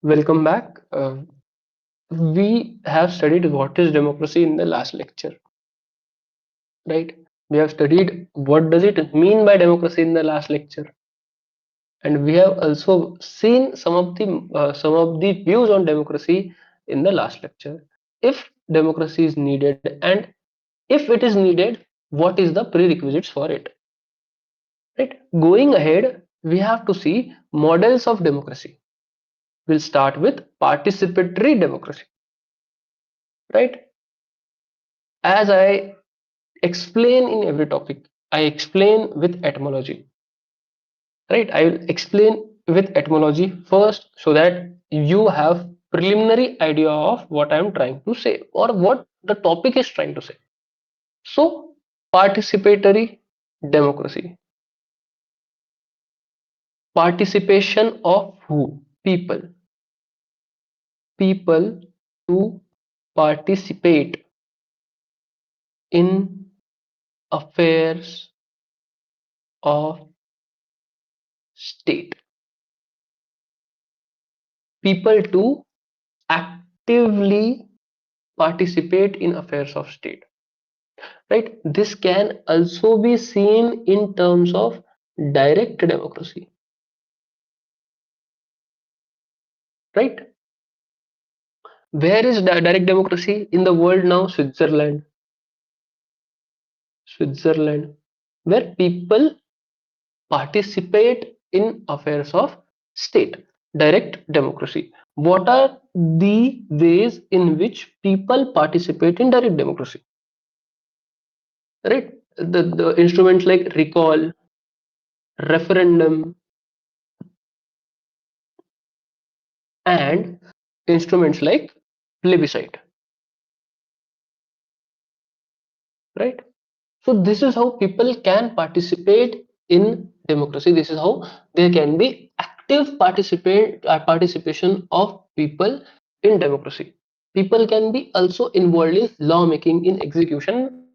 Welcome back. We have studied what is democracy in the last lecture, right? We have studied what does it mean by democracy in the last lecture, and we have also seen some of the views on democracy in the last lecture. If democracy is needed, and if it is needed, what is the prerequisites for it? Right? Going ahead, we have to see models of democracy. We'll start with participatory democracy, right? As I explain in every topic, I explain with etymology, right? I will explain with etymology first so that you have preliminary idea of what I am trying to say or what the topic is trying to say. So participatory democracy, participation of who? People to participate in affairs of state, people to actively participate in affairs of state, right? This can also be seen in terms of direct democracy, right? Where is direct democracy in the world now? Switzerland, where people participate in affairs of state. Direct democracy. What are the ways in which people participate in direct democracy? Right? The instruments like recall, referendum, and instruments like plebiscite, right? So this is how people can participate in democracy. This is how there can be active participation of people in democracy. People can be also involved in lawmaking, in execution,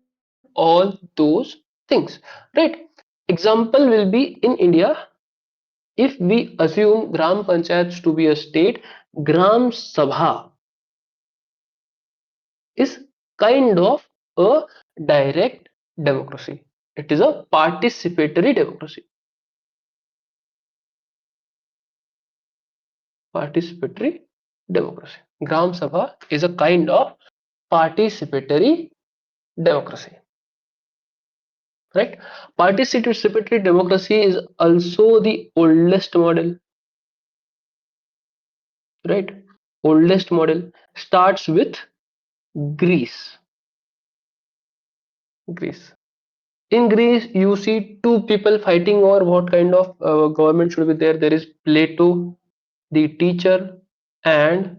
all those things, right? Example will be in India. If we assume gram panchayats to be a state, gram sabha is kind of a direct democracy. It is a participatory democracy. Participatory democracy. Gram Sabha is a kind of participatory democracy. Right? Participatory democracy is also the oldest model. Right? Oldest model starts with Greece. Greece. In Greece, you see two people fighting over what kind of government should be there. There is Plato, the teacher, and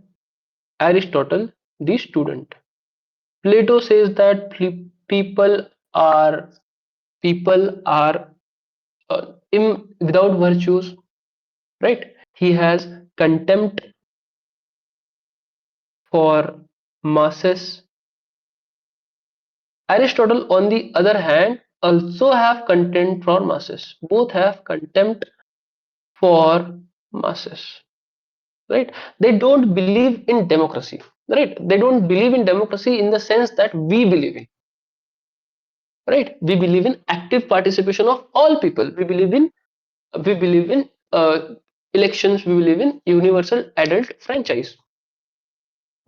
Aristotle, the student. Plato says that are people are without virtues, right? He has contempt for masses. Aristotle, on the other hand, also have contempt for masses. Both have contempt for masses, right? They don't believe in democracy, right? They don't believe in democracy in the sense that we believe in, right? We believe in active participation of all people. We believe in elections. We believe in universal adult franchise.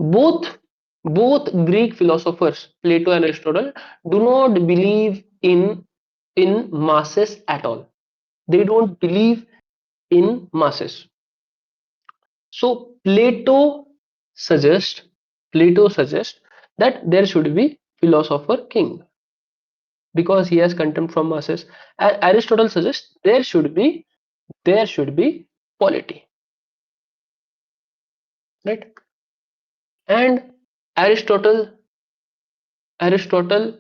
Both both Greek philosophers, Plato and Aristotle, do not believe in masses at all. They don't believe in masses. So Plato suggests that there should be philosopher king because he has contempt from masses, and Aristotle suggests there should be polity, right? And Aristotle Aristotle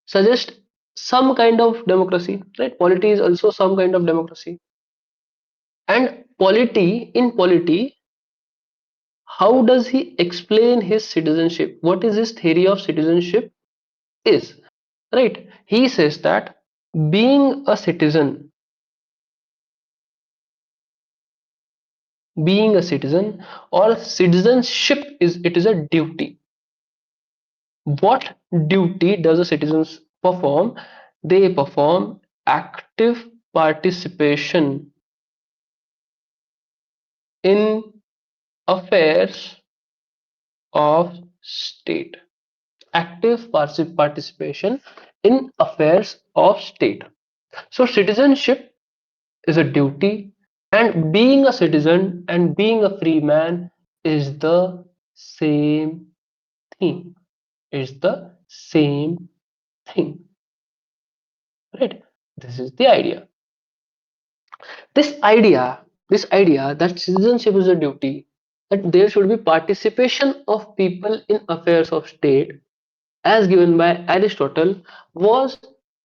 suggests some kind of democracy, right? Polity is also some kind of democracy. And polity, how does he explain his citizenship? What is his theory of citizenship is? Right? He says that being a citizen being a citizen, or citizenship is it is a duty. What duty does a citizens perform? They perform active participation in affairs of state. Active participation in affairs of state. So citizenship is a duty, and being a citizen and being a free man is the same thing. Is the same thing, right? This is the idea. This idea, this idea that citizenship is a duty, that there should be participation of people in affairs of state, as given by Aristotle, was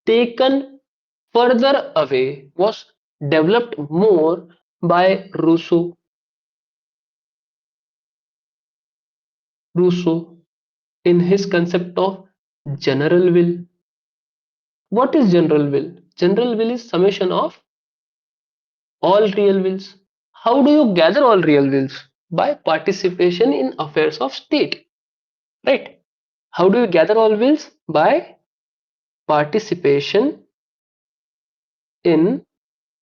taken further away, was developed more by Rousseau. Rousseau, in his concept of general will. What is general will? General will is summation of all real wills. How do you gather all real wills? By participation in affairs of state, right? How do you gather all wills? By participation in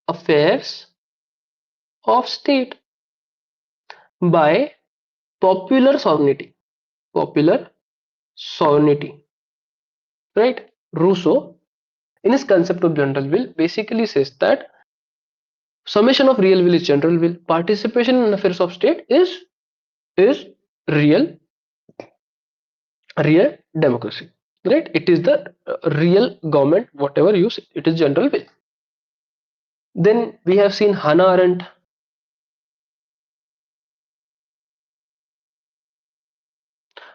affairs of state, by popular sovereignty. Popular sovereignty, right? Rousseau, in his concept of general will, basically says that summation of real will is general will. Participation in affairs of state is real real democracy, right? It is the real government, whatever use it is general will. Then we have seen Hannah Arendt.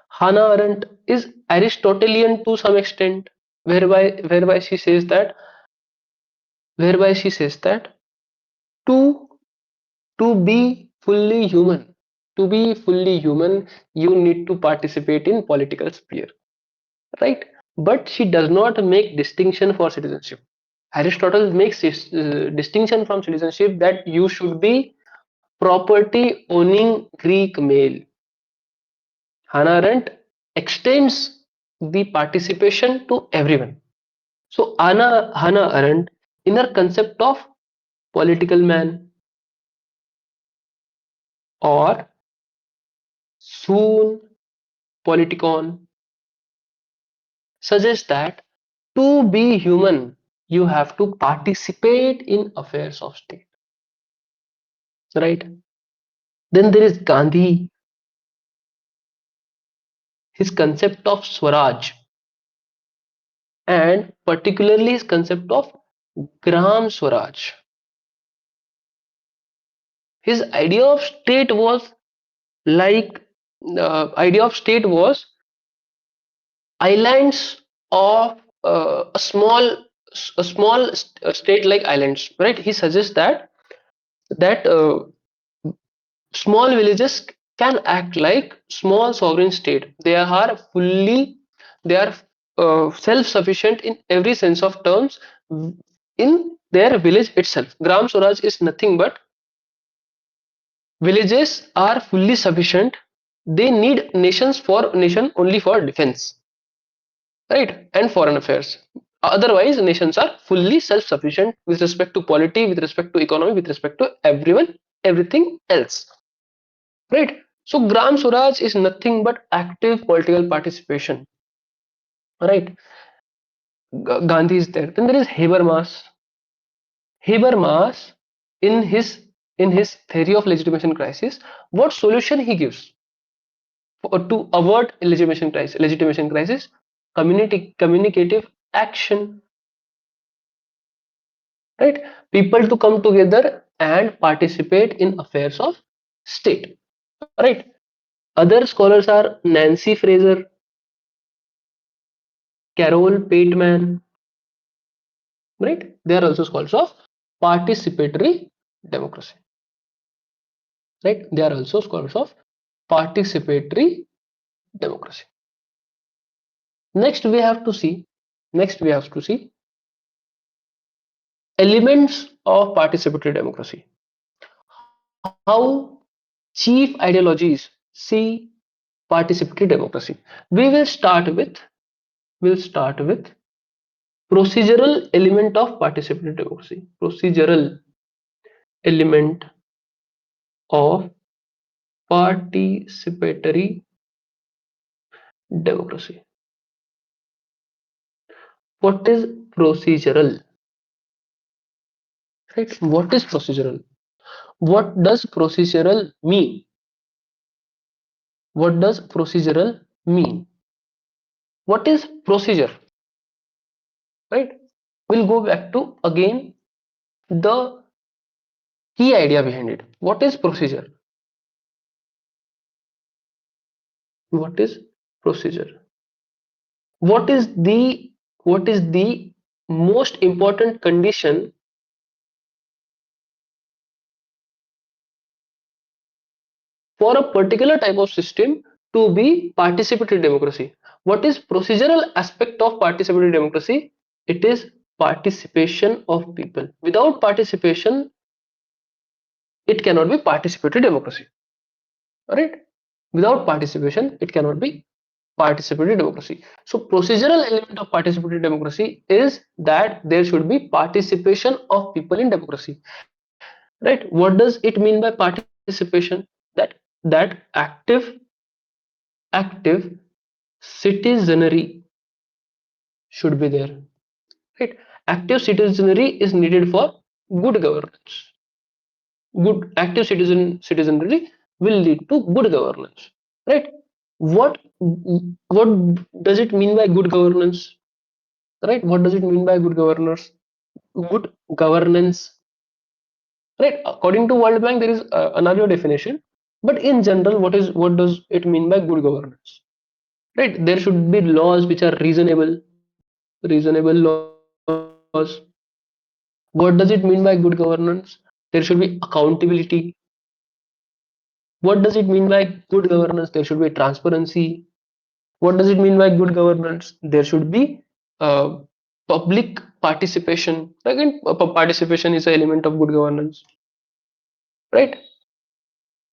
Hannah Arendt is Aristotelian to some extent, whereby she says that whereby she says that to to be fully human, to be fully human, you need to participate in political sphere, right? But she does not make distinction for citizenship. Aristotle makes this distinction from citizenship, that you should be property owning Greek male. Hannah Arendt extends the participation to everyone. So Hannah Arendt, in her concept of political man, or soon politicon, suggests that to be human, you have to participate in affairs of state, right? Then there is Gandhi, his concept of Swaraj, and particularly his concept of Gram Swaraj. His idea of state was like idea of state was islands of a small state like islands, right? He suggests that small villages can act like small sovereign state. They are self-sufficient in every sense of terms in their village itself. Gram Swaraj is nothing but villages are fully sufficient. They need nation only for defense, right, and foreign affairs. Otherwise, nations are fully self-sufficient with respect to polity, with respect to economy, with respect to everyone, everything else, right? So Gram Swaraj is nothing but active political participation, right? Gandhi is there. Then there is Habermas. Habermas, in his theory of legitimation crisis, what solution he gives to avert legitimation crisis? Communicative action, right? People to come together and participate in affairs of state, right? Other scholars are Nancy Fraser, Carole Pateman, right? They are also scholars of participatory democracy, right? They are also scholars of participatory democracy. Next, we have to see. Next, we have to see elements of participatory democracy. How Chief ideologies. C. Participatory democracy. We will start with procedural element of participatory democracy. Procedural element of participatory democracy. What is procedural? Right? What is procedural? What does procedural mean? What does procedural mean? What is procedure? Right? We'll go back to again the key idea behind it. What is procedure? What is procedure? What is the most important condition for a particular type of system to be participatory democracy? What is procedural aspect of participatory democracy? It is participation of people. Without participation, it cannot be participatory democracy. Right? Without participation, it cannot be participatory democracy. So procedural element of participatory democracy is that there should be participation of people in democracy. Right? What does it mean by participation? That active citizenry should be there. Right? Active citizenry is needed for good governance. Good active citizenry will lead to good governance. Right? What what does it mean by good governance? Right? What does it mean by good governors? Good governance. Right? According to World Bank, there is another definition. But in general, what does it mean by good governance? Right? There should be laws which are reasonable laws. What does it mean by good governance? There should be accountability. What does it mean by good governance? There should be transparency. What does it mean by good governance? There should be uh, public participation. Again, participation is an element of good governance, right?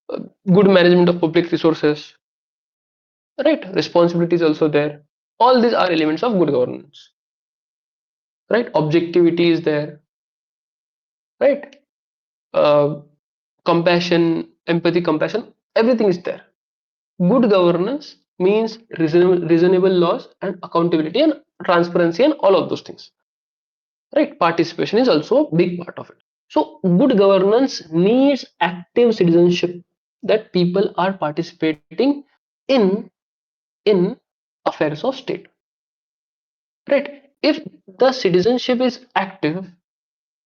Good management of public resources, right? Responsibility is also there. All these are elements of good governance, right? Objectivity is there, right? Uh, Compassion, empathy, compassion, everything is there. Good governance means reasonable laws and accountability and transparency and all of those things. Right? Participation is also a big part of it. So good governance needs active citizenship, that people are participating in in affairs of state. Right? If the citizenship is active,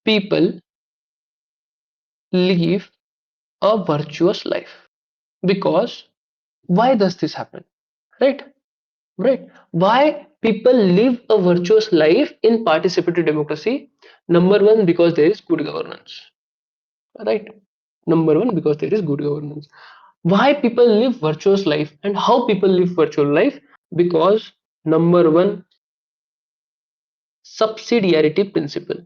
people live a virtuous life. Because why does this happen? Right? Right? Why people live a virtuous life in participatory democracy? Number one, because there is good governance. Right? Number one, because there is good governance. Why people live virtuous life and how people live virtual life? Because number one, subsidiarity principle.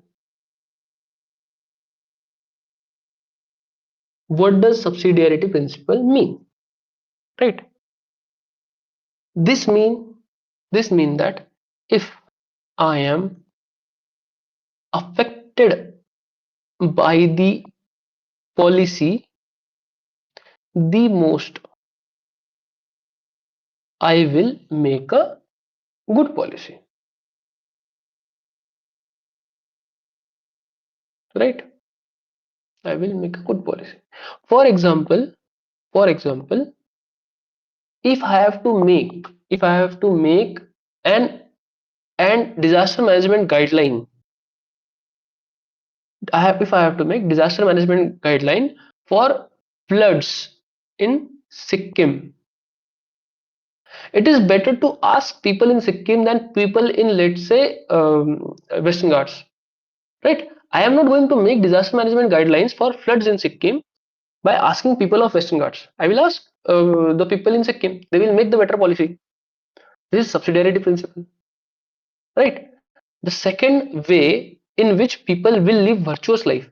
What does subsidiarity principle mean? Right? This mean this mean that if I am affected by the policy the most, I will make a good policy. Right? I will make a good policy. For example, for example, if I have to make an and disaster management guideline, if I have to make disaster management guideline for floods in Sikkim, it is better to ask people in Sikkim than people in, let's say, Western Ghats. Right? I am not going to make disaster management guidelines for floods in Sikkim by asking people of Western Ghats. I will ask the people in Sikkim. They will make the better policy. This is subsidiarity principle. Right? The second way in which people will live virtuous life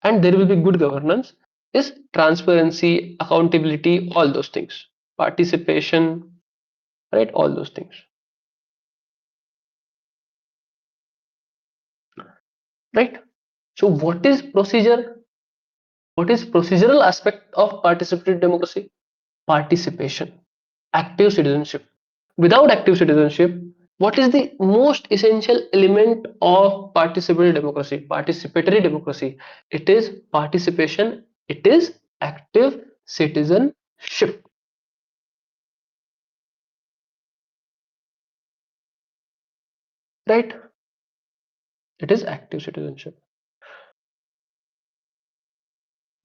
and there will be good governance is transparency, accountability, all those things, participation, right? All those things, right? So, what is procedure? What is procedural aspect of participatory democracy? Participation, active citizenship. Without active citizenship, what is the most essential element of participatory democracy? Participatory democracy. It is participation. It is active citizenship. Right? It is active citizenship.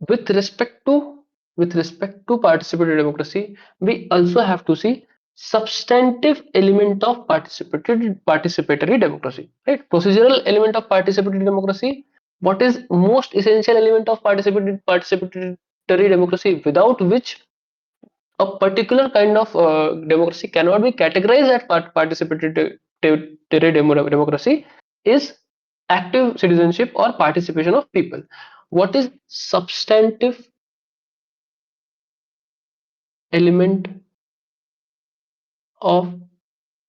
With respect to with respect to participatory democracy, we also have to see substantive element of participatory democracy. Right? Procedural element of participatory democracy. What is most essential element of participatory democracy, without which a particular kind of democracy cannot be categorized as participatory democracy, is active citizenship or participation of people. What is substantive element of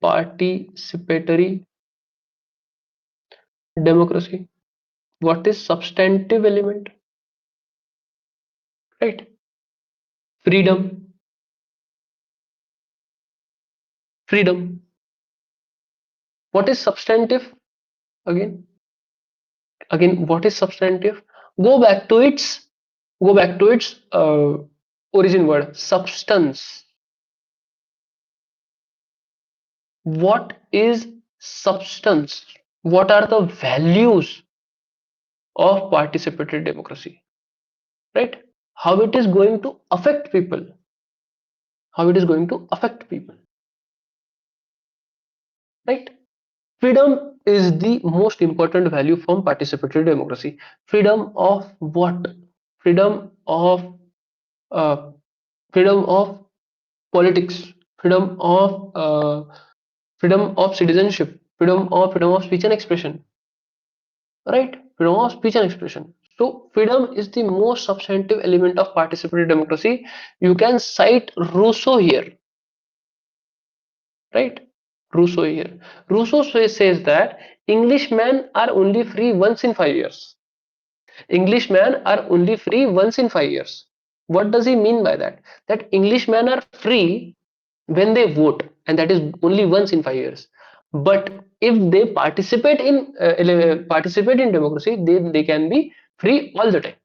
participatory democracy? What is substantive element? Right? Freedom. Freedom. What is substantive? Again, what is substantive? Go back to its origin word, substance. What is substance? What are the values of participatory democracy? Right? How it is going to affect people? How it is going to affect people? Right? Freedom is the most important value from participatory democracy. Freedom of what? Freedom of uh, freedom of politics, freedom of citizenship, freedom of speech and expression, right? Freedom of speech and expression. So freedom is the most substantive element of participatory democracy. You can cite Rousseau here, right? Rousseau here. Says that Englishmen are only free once in 5 years. Englishmen are only free once in 5 years. What does he mean by that? That Englishmen are free when they vote, and that is only once in 5 years. But if they participate in democracy, they can be free all the time.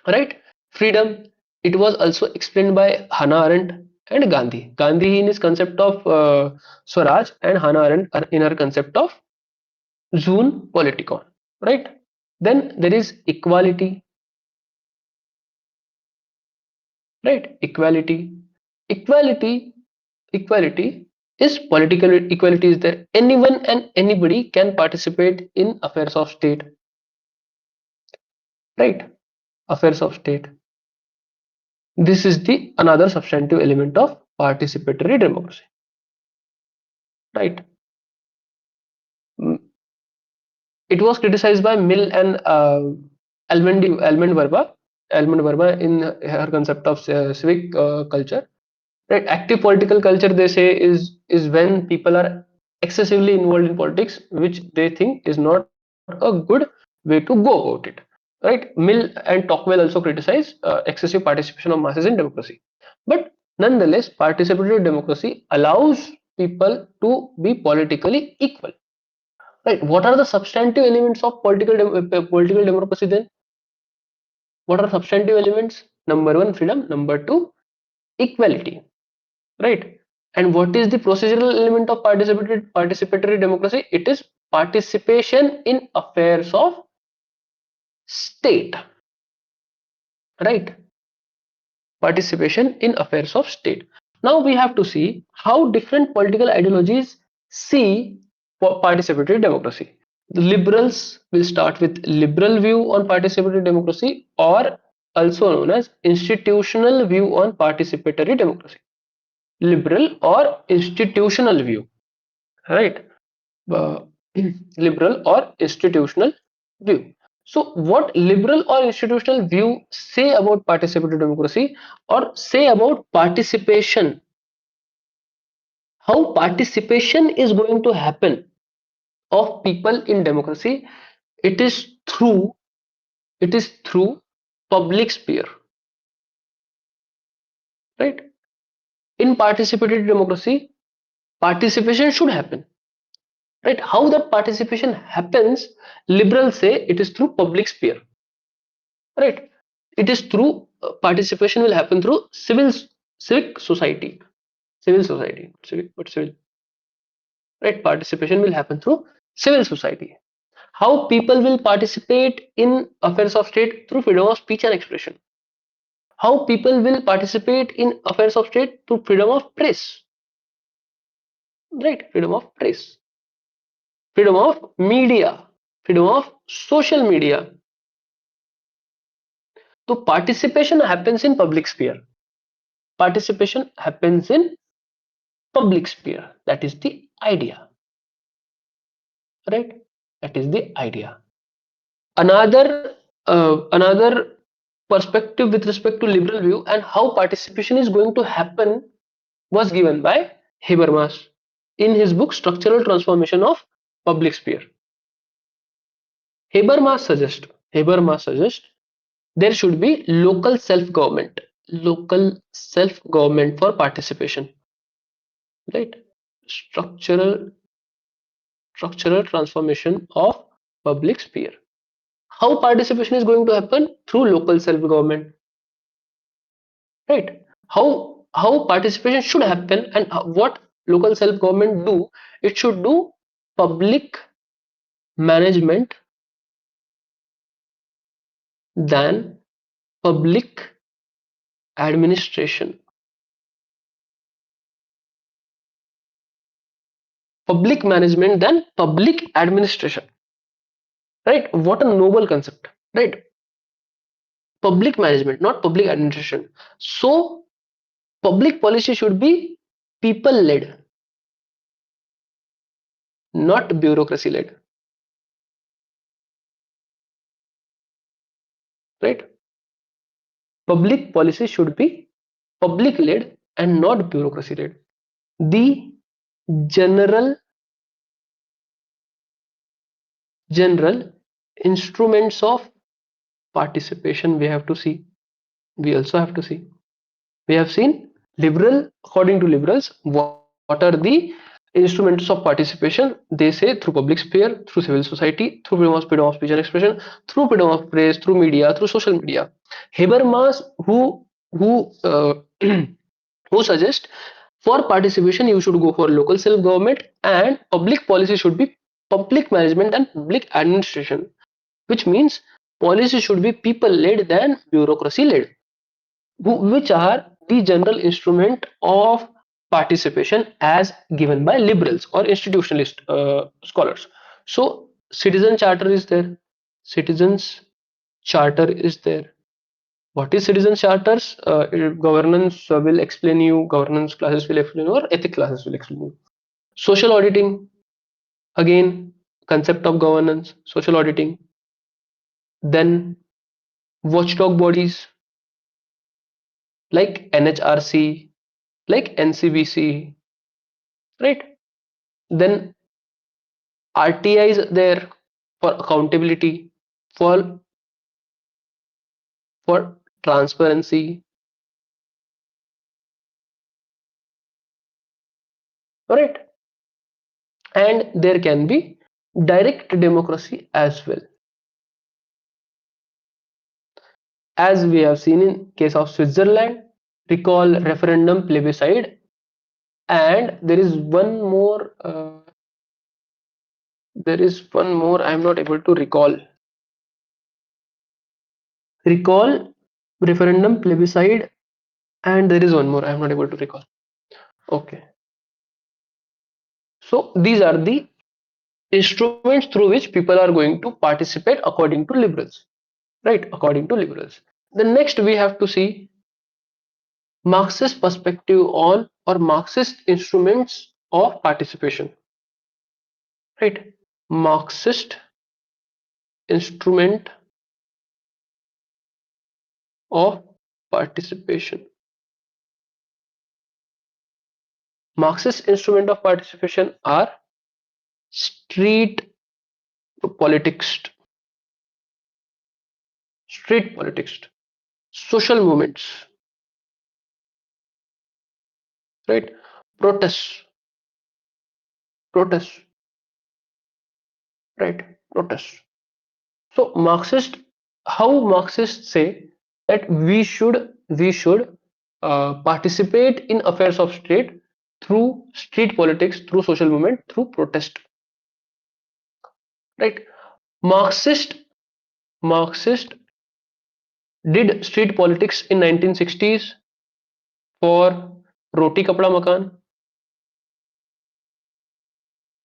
Right? Freedom. It was also explained by Hannah Arendt and Gandhi. Gandhi in his concept of Swaraj, and Hannah Arendt in her concept of Zoon Politikon. Right? Then there is equality. Right? Equality equality is political equality is there. Anyone and anybody can participate in affairs of state. Right? Affairs of state. This is the another substantive element of participatory democracy. Right? Mm, it was criticized by Mill and Almond Verba in her concept of civic culture. Right? Active political culture, they say, is when people are excessively involved in politics, which they think is not a good way to go about it. Right? Mill and Tocqueville also criticize excessive participation of masses in democracy. But nonetheless, participatory democracy allows people to be politically equal. Right? What are the substantive elements of political democracy then? What are substantive elements? Number one, freedom. Number two, equality. Right? And what is the procedural element of participatory democracy? It is participation in affairs of state. Right? Participation in affairs of state. Now we have to see how different political ideologies see participatory democracy. The liberals will start with liberal view on participatory democracy, or also known as institutional view on participatory democracy. Liberal or institutional view, right? uh, Liberal or institutional view. So what liberal or institutional view say about participatory democracy, or say about participation, how participation is going to happen of people in democracy? It is through, it is through public sphere, right? In participatory democracy, participation should happen, right? How that participation happens? Liberals say it is through public sphere, right? It is through participation will happen through civic society, civil society, civic, but civil, right? Participation will happen through civil society. How people will participate in affairs of state? Through freedom of speech and expression. How people will participate in affairs of state? Through freedom of press, right? Freedom of press, freedom of media, freedom of social media. So participation happens in public sphere. Participation happens in public sphere. That is the idea, right? That is the idea. Another perspective with respect to liberal view and how participation is going to happen was given by Habermas in his book Structural Transformation of Public Sphere. Habermas suggests there should be local self-government for participation, right? Structural structural transformation of public sphere. How participation is going to happen? Through local self-government, right? How participation should happen, and what local self-government do? It should do public management than public administration. Public management than public administration, right? What a noble concept, right? Public management, not public administration. So public policy should be people led, not bureaucracy led, right? Public policy should be public led and not bureaucracy led. The general general instruments of participation we have to see. We also have to see. We have seen liberal, according to liberals, what are the instruments of participation? They say through public sphere, through civil society, through freedom of speech and expression, through freedom of press, through media, through social media. Habermas, who who suggest for participation you should go for local self-government, and public policy should be public management and public administration, which means policy should be people led than bureaucracy led, which are the general instrument of participation as given by liberals or institutionalist scholars. So citizen charter is there, citizens charter is there. What is citizen charters? Governance will explain you, governance classes will explain you, or ethic classes will explain you. Social auditing, again, concept of governance, social auditing. Then watchdog bodies like NHRC, like NCBC, right? Then RTI is there for accountability, for for transparency, right? And there can be direct democracy as well, as we have seen in case of Switzerland. Recall referendum plebiscite, and there is one more. There is one more. I am not able to recall. Recall referendum plebiscite, and there is one more. I am not able to recall. Okay, so these are the instruments through which people are going to participate according to liberals, right? According to liberals. Then next we have to see Marxist perspective on, or Marxist instruments of participation, right? Marxist instrument of participation. Marxist instrument of participation are street politics, street politics, social movements, right? Protests, protests, right? Protests. So Marxist, how Marxists say that we should participate in affairs of state through street politics, through social movement, through protest, right? Marxist Marxist did street politics in 1960s for roti kapda makan,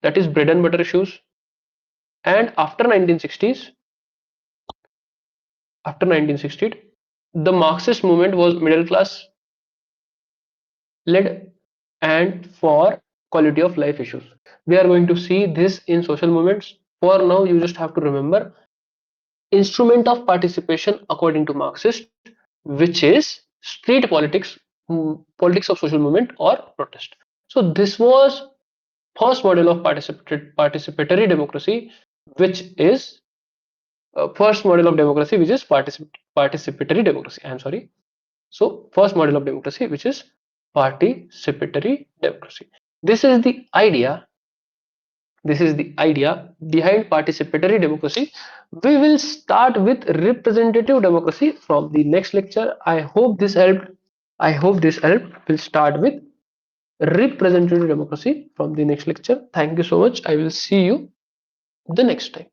that is bread and butter issues, and after 1960, the Marxist movement was middle class led and for quality of life issues. We are going to see this in social movements. For now, you just have to remember instrument of participation according to Marxist, which is street politics, politics of social movement or protest. So this was first model of participatory democracy, which is first model of democracy, which is participatory democracy. I am sorry. So first model of democracy, which is participatory democracy. This is the idea. This is the idea behind participatory democracy. We will start with representative democracy from the next lecture. I hope this helped. I hope this helped. We'll start with representative democracy from the next lecture. Thank you so much. I will see you the next time.